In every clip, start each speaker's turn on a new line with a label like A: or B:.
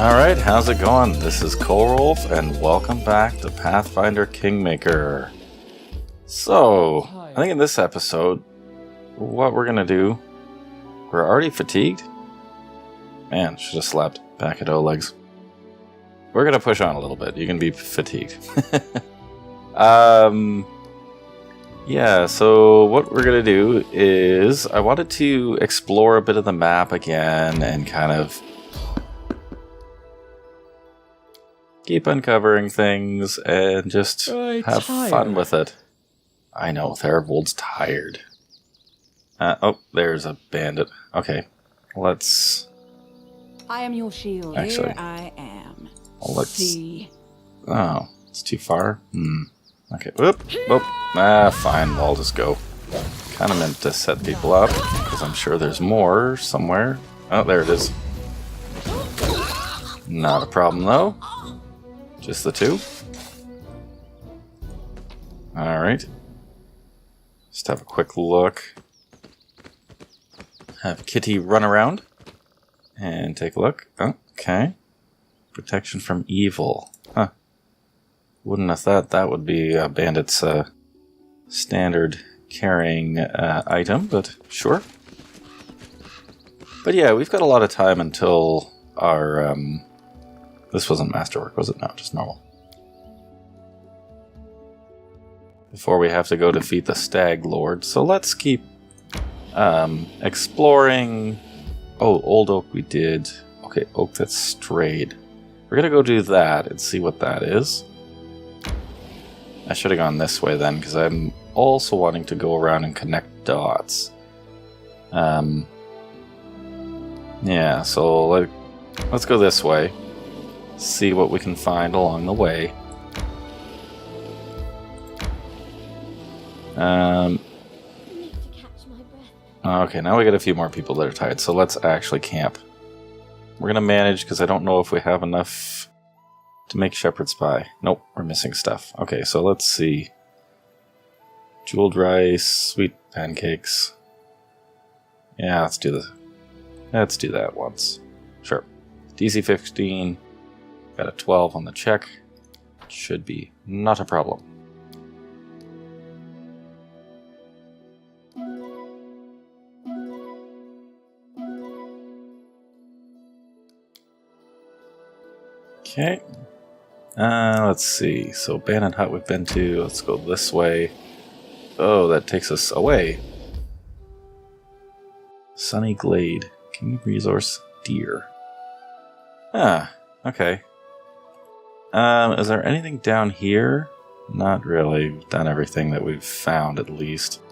A: Alright, how's it going? This is Kolrolf, and welcome back to Pathfinder Kingmaker. So, I think in this episode, what we're gonna do... We're already fatigued? Man, should have slept back at Oleg's. We're gonna push on a little bit. You can be fatigued. Yeah, so what we're gonna do is... I wanted to explore a bit of the map again and kind of... keep uncovering things and just have fun with it. I know, Therabold's tired. Oh, there's a bandit. Okay, let's...
B: I am your shield.
A: Actually,
B: here I am.
A: Let's...
B: See.
A: Oh, it's too far? Okay, whoop, whoop. Fine, I'll just go. Kind of meant to set people up, because I'm sure there's more somewhere. Oh, there it is. Not a problem, though. Just the two? Alright. Just have a quick look. Have Kitty run around. And take a look. Oh, okay. Protection from evil. Huh. Wouldn't have thought that would be a bandit's standard carrying item, but sure. But yeah, we've got a lot of time until our... This wasn't masterwork, was it? No, just normal. Before we have to go defeat the Stag Lord. So let's keep exploring... Oh, Old Oak we did. Okay, Oak that's strayed. We're gonna go do that and see what that is. I should have gone this way then, because I'm also wanting to go around and connect dots. Yeah, so let's go this way. See what we can find along the way. Okay, now we got a few more people that are tired, so let's actually camp. We're gonna manage, because I don't know if we have enough to make shepherd's pie. Nope, we're missing stuff. Okay, so let's see. Jeweled rice, sweet pancakes. Yeah, let's do that once. Sure. DC 15. Got a 12 on the check. Should be not a problem. Okay. Let's see. So, Bandit Hut we've been to. Let's go this way. Oh, that takes us away. Sunny Glade. King Resource Deer. Ah, okay. Is there anything down here? Not really. We've done everything that we've found, at least.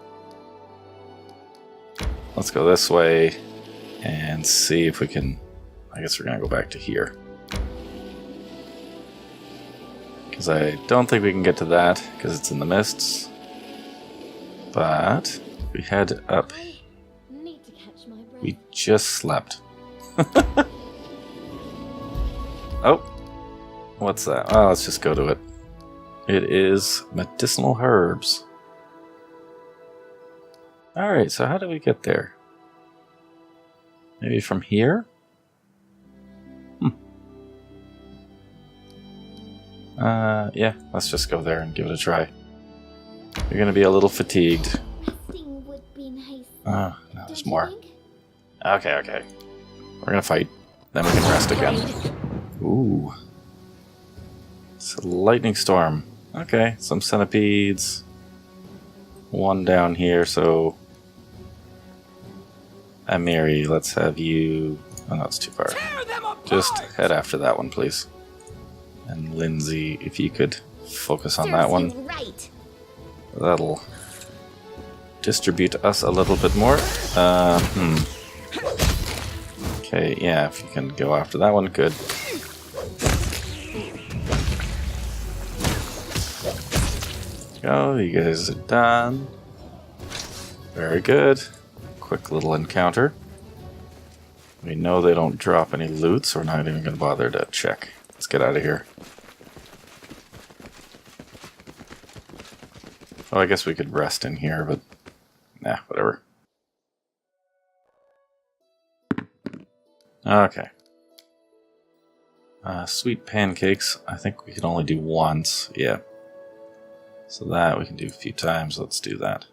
A: Let's go this way and see if we can... I guess we're going to go back to here. Because I don't think we can get to that, because it's in the mists. But we head up. We just slept. Oh. What's that? Oh, let's just go to it. It is medicinal herbs. Alright, so how do we get there? Maybe from here? Yeah, let's just go there and give it a try. You're gonna be a little fatigued. Oh, no, there's more. Okay. We're gonna fight. Then we can rest again. Ooh. It's a lightning storm. Okay, some centipedes. One down here, so... Amiri, let's have you... Oh, no, it's too far. Just head after that one, please. And Lindsay, if you could focus on that one. That'll distribute us a little bit more. Okay, yeah, if you can go after that one, good. Go, you guys are done. Very good. Quick little encounter. We know they don't drop any loot, so we're not even going to bother to check. Let's get out of here. Oh, I guess we could rest in here, but... Nah, whatever. Okay. Sweet pancakes, I think we can only do once. Yeah. So that we can do a few times. Let's do that.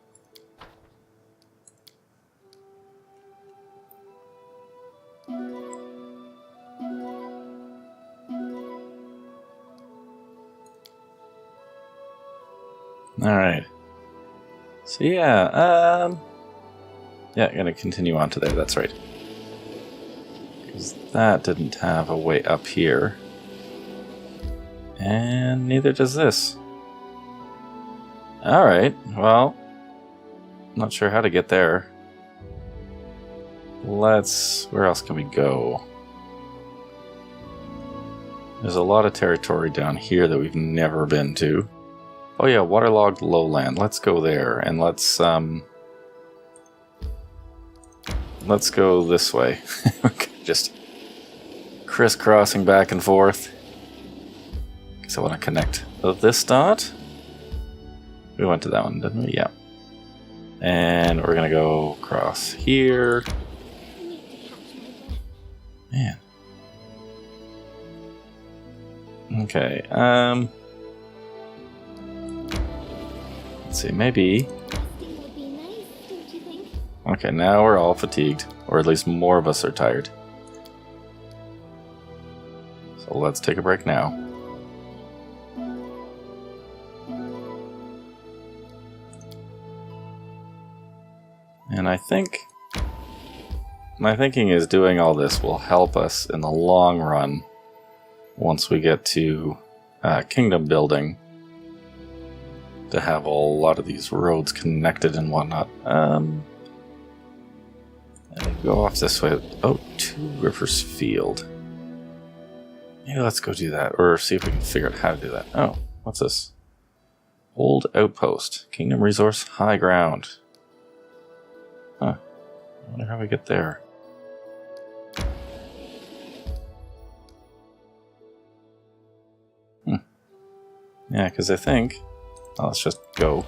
A: Alright. So yeah, gonna continue on to there, that's right. Because that didn't have a way up here. And neither does this. Alright, well, not sure how to get there. Where else can we go? There's a lot of territory down here that we've never been to. Oh yeah, waterlogged lowland. Let's go there, and let's go this way. Just crisscrossing back and forth. Because I want to connect this dot. We went to that one, didn't we? Yeah. And we're gonna go across here. Man. Okay, let's see, maybe... Okay, now we're all fatigued. Or at least more of us are tired. So let's take a break now. And I think... my thinking is doing all this will help us in the long run once we get to kingdom building. To have a lot of these roads connected and whatnot. And go off this way. Oh, 2 Rivers Field. Maybe let's go do that. Or see if we can figure out how to do that. Oh, what's this? Old Outpost. Kingdom Resource High Ground. Huh. I wonder how we get there. Yeah, because I think... oh, let's just go.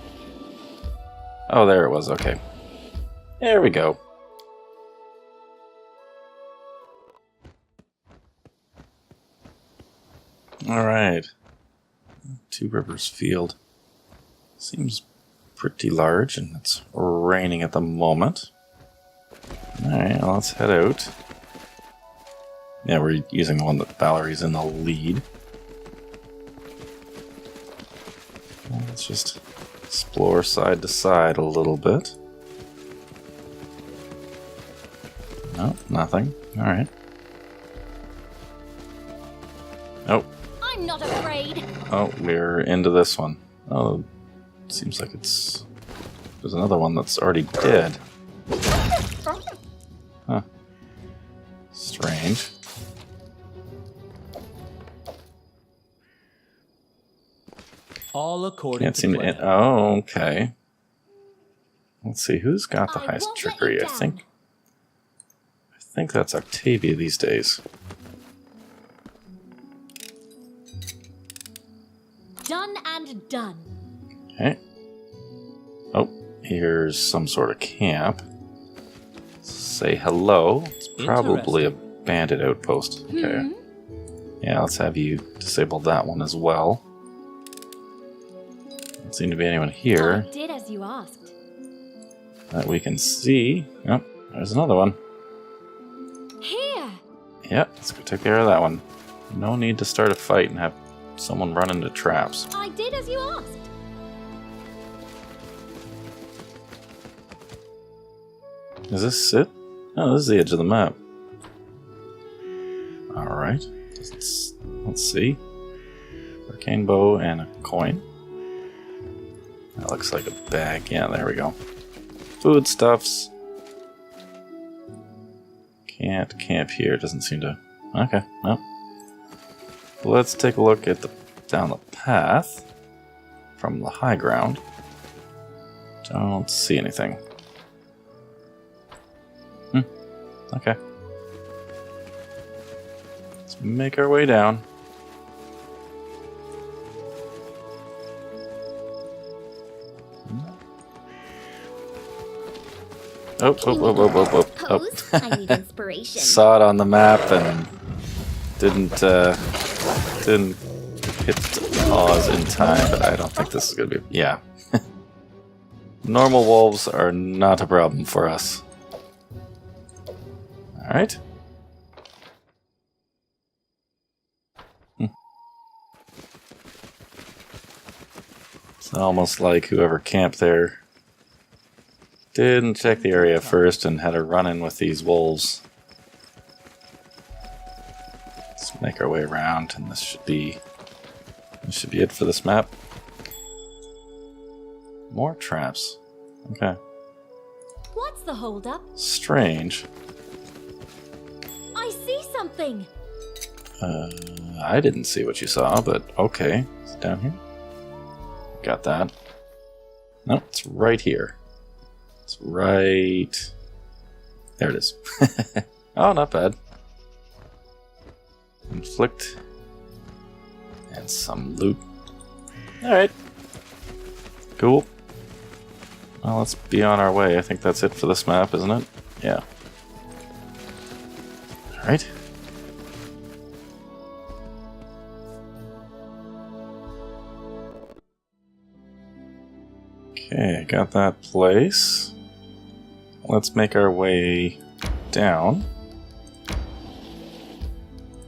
A: Oh, there it was. Okay. There we go. Alright. 2 Rivers Field. Seems pretty large, and it's raining at the moment. Alright, well, let's head out. Yeah, we're using the one that Valerie's in the lead. Let's just explore side to side a little bit. No, nothing. Alright. Oh.
C: I'm not afraid.
A: Oh, we're into this one. Oh, seems like it's... there's another one that's already dead. Huh. Strange.
D: All according
A: Can't
D: to
A: seem
D: plan.
A: to... oh, okay. Let's see, who's got the
C: I
A: highest
C: won't let
A: trickery?
C: you
A: I think that's Octavia these days.
C: Done and done.
A: Okay. Oh, here's some sort of camp. Say hello. It's probably a bandit outpost. Okay. Yeah, let's have you disable that one as well. Doesn't seem to be anyone here
C: I did as you asked.
A: that we can see. Yep, there's another one.
C: Here.
A: Yep, let's go take care of that one. No need to start a fight and have someone run into traps.
C: I did as you asked.
A: Is this it? Oh, this is the edge of the map. Alright. Let's see. Arcane bow and a coin. That looks like a bag. Yeah, there we go. Foodstuffs. Can't camp here. Doesn't seem to... okay, well. Let's take a look at down the path from the high ground. Don't see anything. Okay. Let's make our way down. Oh.
C: Pose? I need inspiration.
A: Saw it on the map and Didn't hit pause in time, but I don't think this is gonna be. Yeah. Normal wolves are not a problem for us. Alright. It's almost like whoever camped there didn't check the area first and had a run-in with these wolves. Let's make our way around, and this should be it for this map. More traps. Okay.
C: What's the holdup?
A: Strange.
C: I see something.
A: I didn't see what you saw, but okay. Is it down here? Got that. No, it's right here. It's right... There it is. Oh, not bad. Inflict. And some loot. Alright. Cool. Well, let's be on our way. I think that's it for this map, isn't it? Yeah. Alright. Okay, got that place. Let's make our way down.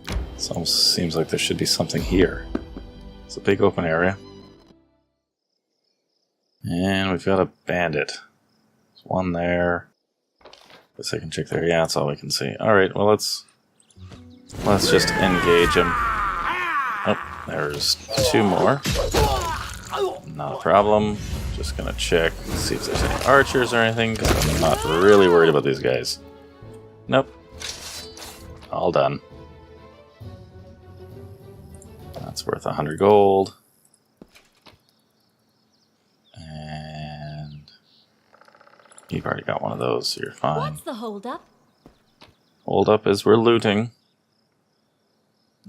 A: It almost seems like there should be something here. It's a big open area. And we've got a bandit. There's one there. Guess I can check there. Yeah, that's all we can see. Alright, well let's just engage him. Oh, there's two more. Not a problem. Just gonna check, see if there's any archers or anything, because I'm not really worried about these guys. Nope. All done. That's worth 100 gold. And you've already got one of those, so you're fine.
C: What's the holdup?
A: Hold up is we're looting.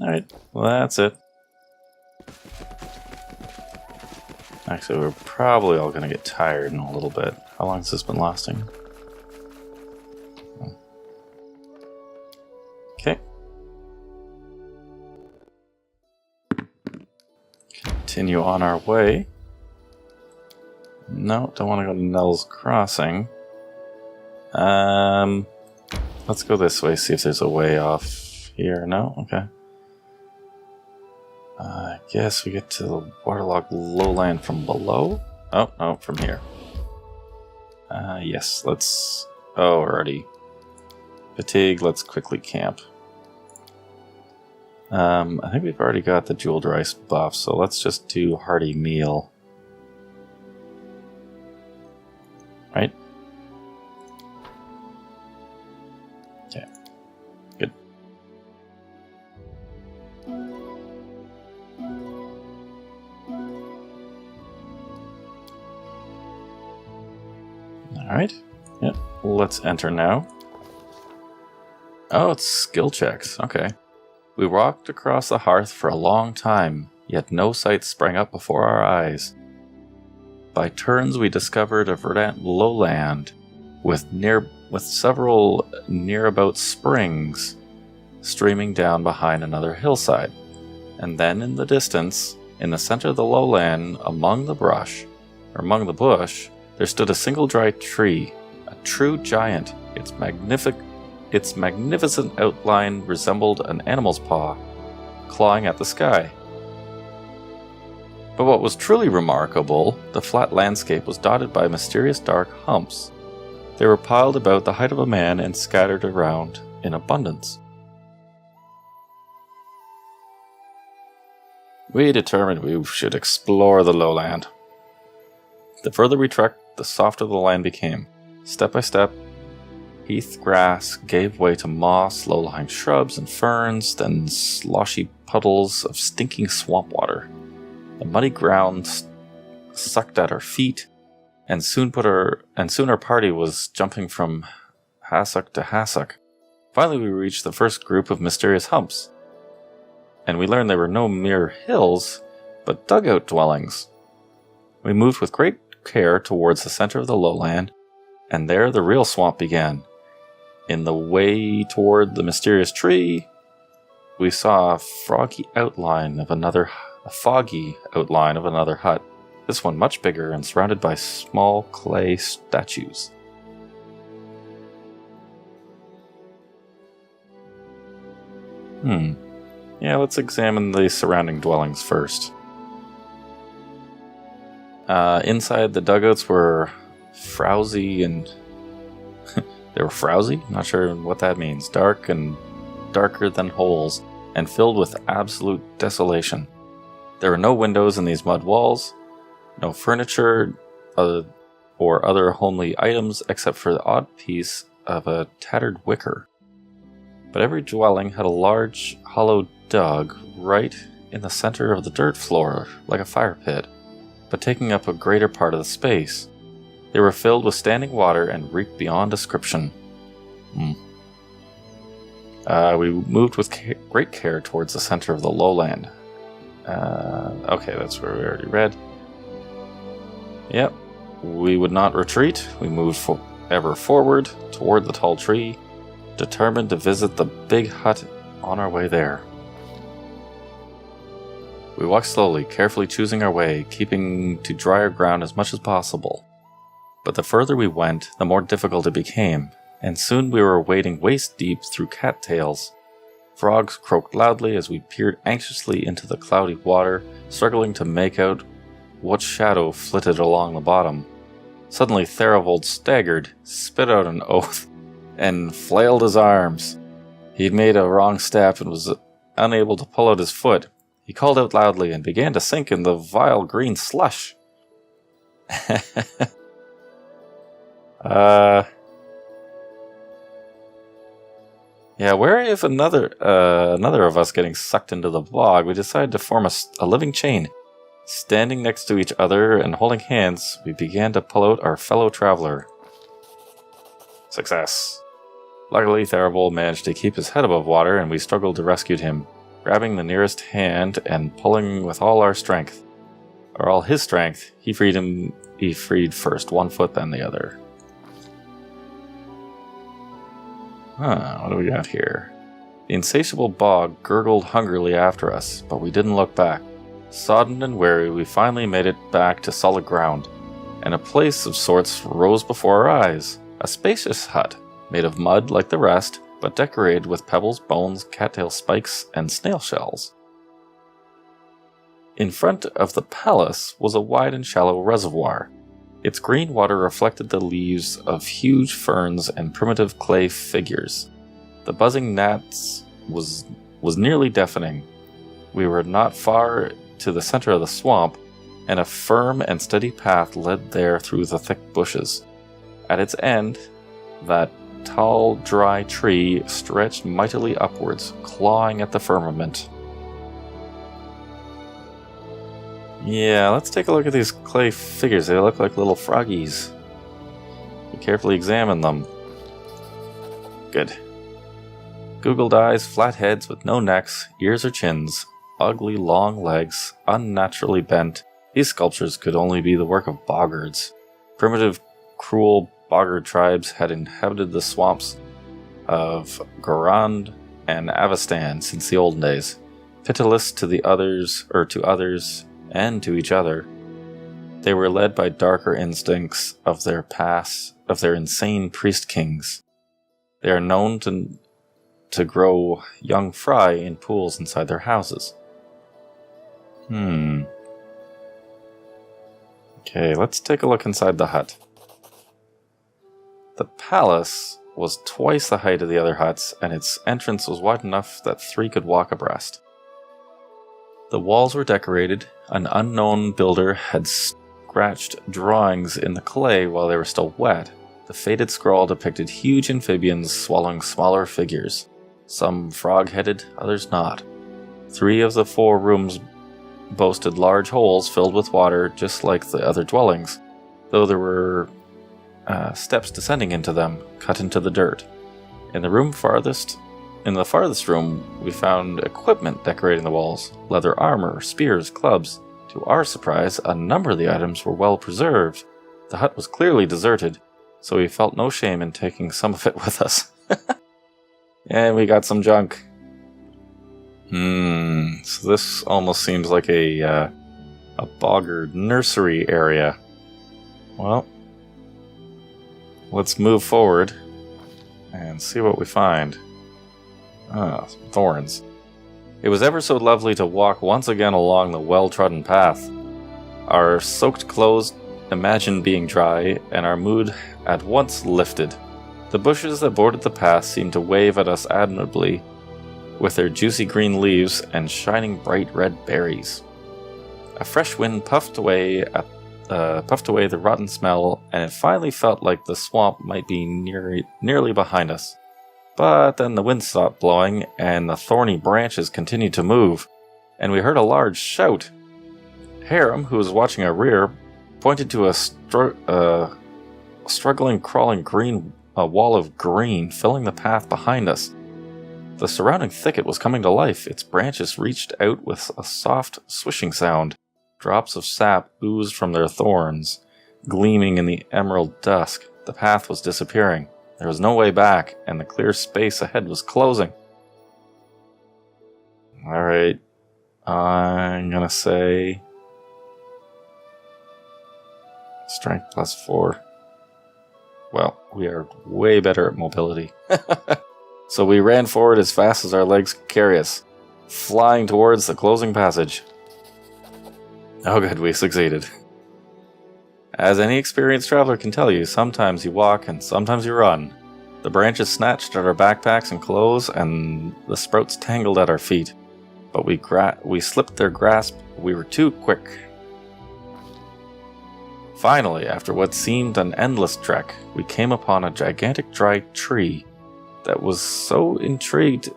A: Alright, well that's it. Actually, we're probably all going to get tired in a little bit. How long has this been lasting? Okay. Continue on our way. No, don't want to go to Nell's Crossing. Let's go this way, see if there's a way off here. No? Okay. I guess we get to the waterlogged lowland from below? Oh, no, from here. Yes, let's... Oh, already. Fatigue, let's quickly camp. I think we've already got the jeweled rice buff, so let's just do hearty meal. Right? Okay. Good. Alright. Yep. Let's enter now. Oh, it's skill checks. Okay. We walked across the hearth for a long time, yet no sight sprang up before our eyes. By turns we discovered a verdant lowland with several near-about springs streaming down behind another hillside. And then in the distance, in the center of the lowland, among the bush, there stood a single dry tree, a true giant. Its magnificent outline resembled an animal's paw, clawing at the sky. But what was truly remarkable, the flat landscape was dotted by mysterious dark humps. They were piled about the height of a man and scattered around in abundance. We determined we should explore the lowland. The further we trekked, the softer the land became. Step by step, heath grass gave way to moss, low-lying shrubs and ferns, then sloshy puddles of stinking swamp water. The muddy ground sucked at our feet, and soon our party was jumping from hassock to hassock. Finally, we reached the first group of mysterious humps, and we learned they were no mere hills, but dugout dwellings. We moved with great care towards the center of the lowland, and there the real swamp began. In the way toward the mysterious tree, we saw a foggy outline of another hut. This one much bigger and surrounded by small clay statues. Yeah, let's examine the surrounding dwellings first. Inside the dugouts were frowsy and... they were frowsy? Not sure what that means. Dark and darker than holes, and filled with absolute desolation. There were no windows in these mud walls, no furniture or other homely items except for the odd piece of a tattered wicker. But every dwelling had a large, hollow dug right in the center of the dirt floor, like a fire pit, but taking up a greater part of the space. They were filled with standing water and reeked beyond description. We moved with great care towards the center of the lowland. Okay, that's where we already read. Yep, we would not retreat. We moved ever forward toward the tall tree, determined to visit the big hut on our way there. We walked slowly, carefully choosing our way, keeping to drier ground as much as possible. But the further we went, the more difficult it became, and soon we were wading waist-deep through cattails. Frogs croaked loudly as we peered anxiously into the cloudy water, struggling to make out what shadow flitted along the bottom. Suddenly Therivold staggered, spit out an oath, and flailed his arms. He'd made a wrong step and was unable to pull out his foot. He called out loudly and began to sink in the vile green slush. Yeah, wary of another of us getting sucked into the bog, we decided to form a living chain. Standing next to each other and holding hands, we began to pull out our fellow traveler. Success. Luckily, Therivold managed to keep his head above water, and we struggled to rescue him, grabbing the nearest hand and pulling with all our strength. Or all his strength, he freed first one foot, then the other. What do we got here? The insatiable bog gurgled hungrily after us, but we didn't look back. Sodden and weary, we finally made it back to solid ground, and a place of sorts rose before our eyes. A spacious hut, made of mud like the rest, but decorated with pebbles, bones, cattail spikes, and snail shells. In front of the palace was a wide and shallow reservoir. Its green water reflected the leaves of huge ferns and primitive clay figures. The buzzing gnats was nearly deafening. We were not far to the center of the swamp, and a firm and steady path led there through the thick bushes. At its end, that tall, dry tree stretched mightily upwards, clawing at the firmament. Yeah, let's take a look at these clay figures. They look like little froggies. We carefully examine them. Good. Googled eyes, flat heads with no necks, ears or chins, ugly long legs, unnaturally bent. These sculptures could only be the work of boggards. Primitive, cruel boggard tribes had inhabited the swamps of Gorand and Avestan since the olden days. Pitiless to others, and to each other, they were led by darker instincts of their past, of their insane priest kings. They are known to grow young fry in pools inside their houses. Okay, let's take a look inside the hut. The palace was twice the height of the other huts, and its entrance was wide enough that 3 could walk abreast. The walls were decorated. An unknown builder had scratched drawings in the clay while they were still wet. The faded scrawl depicted huge amphibians swallowing smaller figures, some frog-headed, others not. 3 of the 4 rooms boasted large holes filled with water, just like the other dwellings, though there were steps descending into them, cut into the dirt. In the farthest room, we found equipment decorating the walls: leather armor, spears, clubs. To our surprise, a number of the items were well preserved. The hut was clearly deserted, so we felt no shame in taking some of it with us. And we got some junk. So this almost seems like a Boggard Nursery area. Well, let's move forward and see what we find. Ah, some thorns. It was ever so lovely to walk once again along the well-trodden path. Our soaked clothes imagined being dry, and our mood at once lifted. The bushes that bordered the path seemed to wave at us admirably, with their juicy green leaves and shining bright red berries. A fresh wind puffed away the rotten smell, and it finally felt like the swamp might be nearly behind us. But then the wind stopped blowing, and the thorny branches continued to move, and we heard a large shout. Harem, who was watching our rear, pointed to a struggling, crawling wall of green filling the path behind us. The surrounding thicket was coming to life. Its branches reached out with a soft, swishing sound. Drops of sap oozed from their thorns, gleaming in the emerald dusk. The path was disappearing. There was no way back, and the clear space ahead was closing. Alright, I'm gonna say strength +4. Well, we are way better at mobility. So we ran forward as fast as our legs could carry us, flying towards the closing passage. Oh good, we succeeded. As any experienced traveler can tell you, sometimes you walk and sometimes you run. The branches snatched at our backpacks and clothes, and the sprouts tangled at our feet. But we slipped their grasp. We were too quick. Finally, after what seemed an endless trek, we came upon a gigantic dry tree that intrigued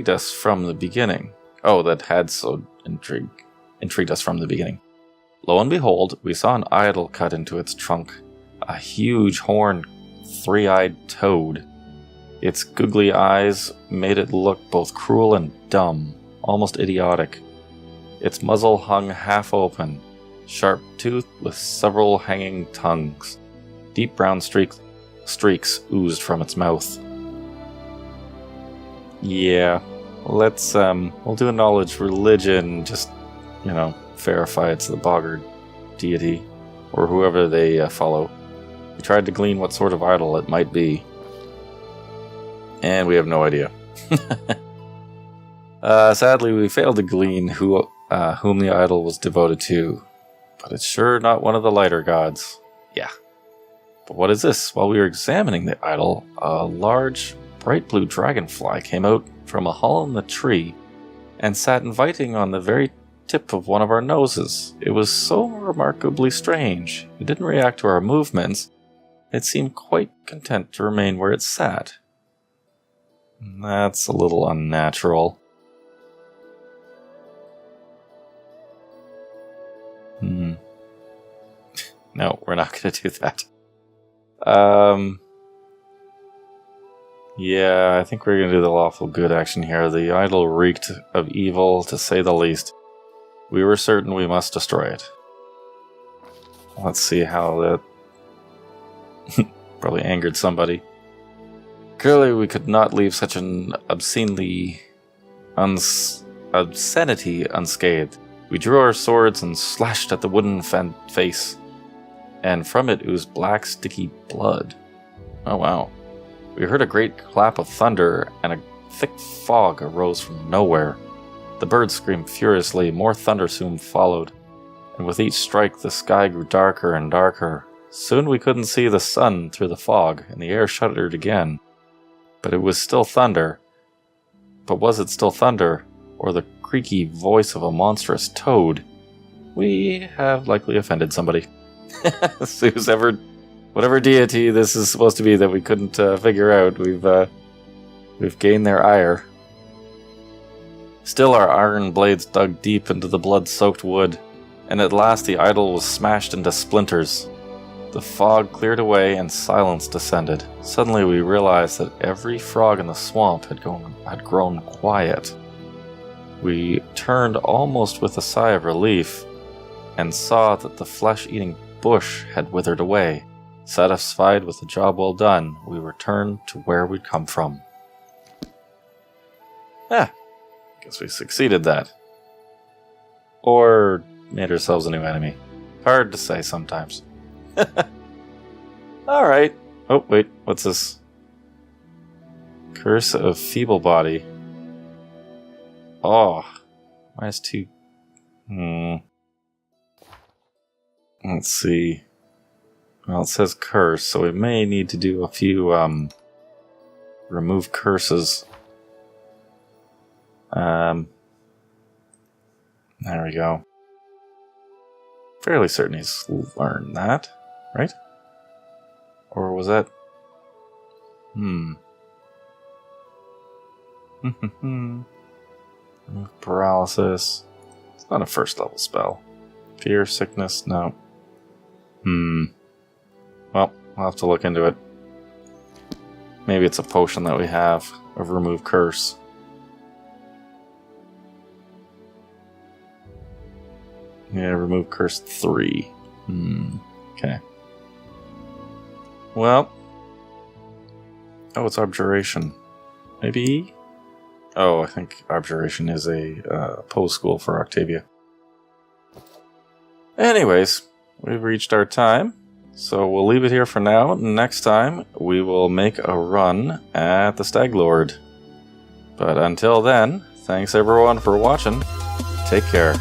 A: us from the beginning. Intrigued us from the beginning. Lo and behold, we saw an idol cut into its trunk, a huge horned, three-eyed toad. Its googly eyes made it look both cruel and dumb, almost idiotic. Its muzzle hung half open, sharp-toothed with several hanging tongues. Deep brown streaks oozed from its mouth. Yeah, we'll do a knowledge religion, just, verify it's the Boggard deity, or whoever they follow. We tried to glean what sort of idol it might be, and we have no idea. Sadly, we failed to glean whom the idol was devoted to, but it's sure not one of the lighter gods. Yeah. But what is this? While we were examining the idol, a large, bright blue dragonfly came out from a hole in the tree and sat inviting on the very tip of one of our noses. It was so remarkably strange. It didn't react to our movements. It seemed quite content to remain where it sat. That's a little unnatural. No, we're not going to do that. Yeah, I think we're going to do the lawful good action here. The idol reeked of evil, to say the least. We were certain we must destroy it. Let's see how that probably angered somebody. Clearly we could not leave such an obscenity unscathed. We drew our swords and slashed at the wooden face, and from it oozed black, sticky blood. Oh wow. We heard a great clap of thunder, and a thick fog arose from nowhere. The birds screamed furiously, more thunder soon followed, and with each strike the sky grew darker and darker. Soon we couldn't see the sun through the fog, and the air shuddered again. But it was still thunder. But was it still thunder, or the creaky voice of a monstrous toad? We have likely offended somebody. Whatever deity this is supposed to be that we couldn't figure out, we've gained their ire. Still our iron blades dug deep into the blood-soaked wood, and at last the idol was smashed into splinters. The fog cleared away and silence descended. Suddenly we realized that every frog in the swamp had grown quiet. We turned almost with a sigh of relief, and saw that the flesh-eating bush had withered away. Satisfied with the job well done, we returned to where we'd come from. Guess we succeeded that. Or made ourselves a new enemy. Hard to say sometimes. Alright. Oh, wait. What's this? Curse of Feeble Body. Oh. -2. Let's see. Well, it says curse, so we may need to do a few, remove curses. There we go. Fairly certain he's learned that, right? Or was that... Remove paralysis. It's not a first level spell. Fear, sickness, no. Well, we'll have to look into it. Maybe it's a potion that we have of remove curse. Yeah, remove curse 3. Okay. Well. Oh, it's abjuration. Maybe? Oh, I think abjuration is a post school for Octavia. Anyways, we've reached our time. So we'll leave it here for now. Next time, we will make a run at the Stag Lord. But until then, thanks everyone for watching. Take care.